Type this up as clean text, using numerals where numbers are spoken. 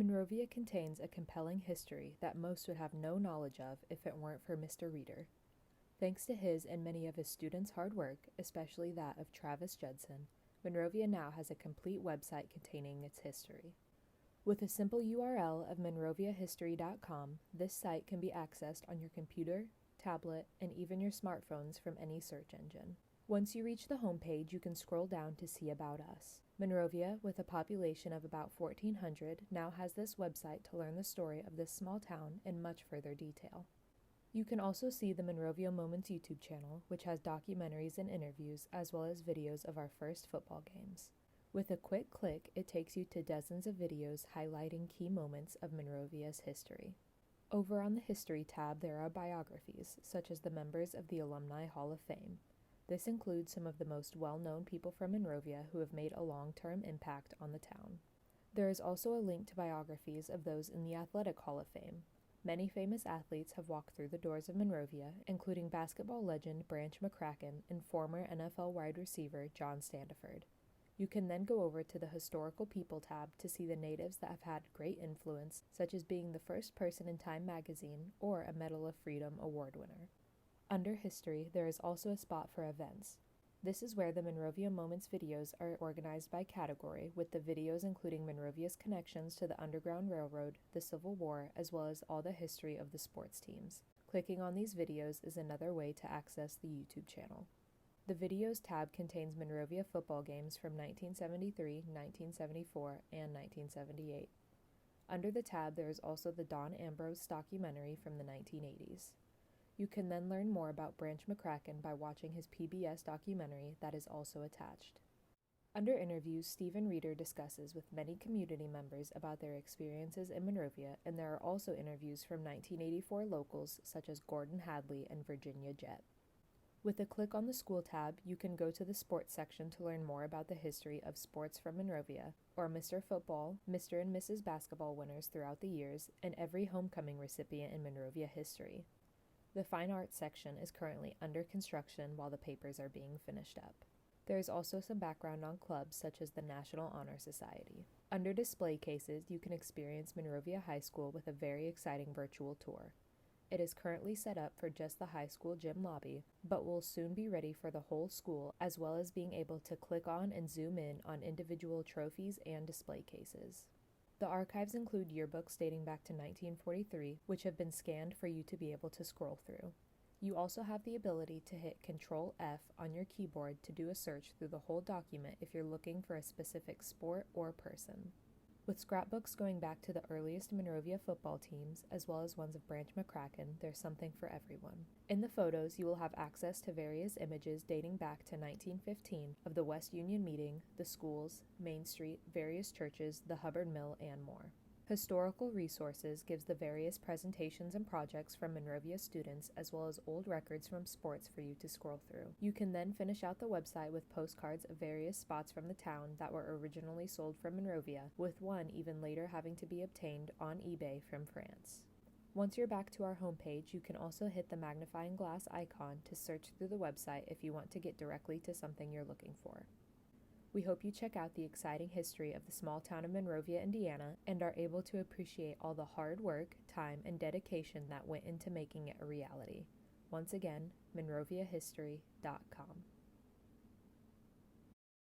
Monrovia contains a compelling history that most would have no knowledge of if it weren't for Mr. Reeder. Thanks to his and many of his students' hard work, especially that of Travis Judson, Monrovia now has a complete website containing its history. With a simple URL of monroviahistory.com, this site can be accessed on your computer, tablet, and even your smartphones from any search engine. Once you reach the homepage, you can scroll down to see About Us. Monrovia, with a population of about 1,400, now has this website to learn the story of this small town in much further detail. You can also see the Monrovia Moments YouTube channel, which has documentaries and interviews, as well as videos of our first football games. With a quick click, it takes you to dozens of videos highlighting key moments of Monrovia's history. Over on the History tab, there are biographies, such as the members of the Alumni Hall of Fame. This includes some of the most well-known people from Monrovia who have made a long-term impact on the town. There is also a link to biographies of those in the Athletic Hall of Fame. Many famous athletes have walked through the doors of Monrovia, including basketball legend Branch McCracken and former NFL wide receiver John Standiford. You can then go over to the Historical People tab to see the natives that have had great influence, such as being the first person in Time magazine or a Medal of Freedom award winner. Under History, there is also a spot for events. This is where the Monrovia Moments videos are organized by category, with the videos including Monrovia's connections to the Underground Railroad, the Civil War, as well as all the history of the sports teams. Clicking on these videos is another way to access the YouTube channel. The Videos tab contains Monrovia football games from 1973, 1974, and 1978. Under the tab, there is also the Don Ambrose documentary from the 1980s. You can then learn more about Branch McCracken by watching his PBS documentary that is also attached. Under Interviews, Stephen Reeder discusses with many community members about their experiences in Monrovia, and there are also interviews from 1984 locals such as Gordon Hadley and Virginia Jett. With a click on the School tab, you can go to the Sports section to learn more about the history of sports from Monrovia, or Mr. Football, Mr. and Mrs. Basketball winners throughout the years, and every homecoming recipient in Monrovia history. The Fine Arts section is currently under construction while the papers are being finished up. There is also some background on clubs such as the National Honor Society. Under Display Cases, you can experience Monrovia High School with a very exciting virtual tour. It is currently set up for just the high school gym lobby, but will soon be ready for the whole school, as well as being able to click on and zoom in on individual trophies and display cases. The archives include yearbooks dating back to 1943, which have been scanned for you to be able to scroll through. You also have the ability to hit Ctrl F on your keyboard to do a search through the whole document if you're looking for a specific sport or person. With scrapbooks going back to the earliest Monrovia football teams, as well as ones of Branch McCracken, there's something for everyone. In the photos, you will have access to various images dating back to 1915 of the West Union meeting, the schools, Main Street, various churches, the Hubbard Mill, and more. Historical Resources gives the various presentations and projects from Monrovia students, as well as old records from sports for you to scroll through. You can then finish out the website with postcards of various spots from the town that were originally sold from Monrovia, with one even later having to be obtained on eBay from France. Once you're back to our homepage, you can also hit the magnifying glass icon to search through the website if you want to get directly to something you're looking for. We hope you check out the exciting history of the small town of Monrovia, Indiana, and are able to appreciate all the hard work, time, and dedication that went into making it a reality. Once again, monroviahistory.com.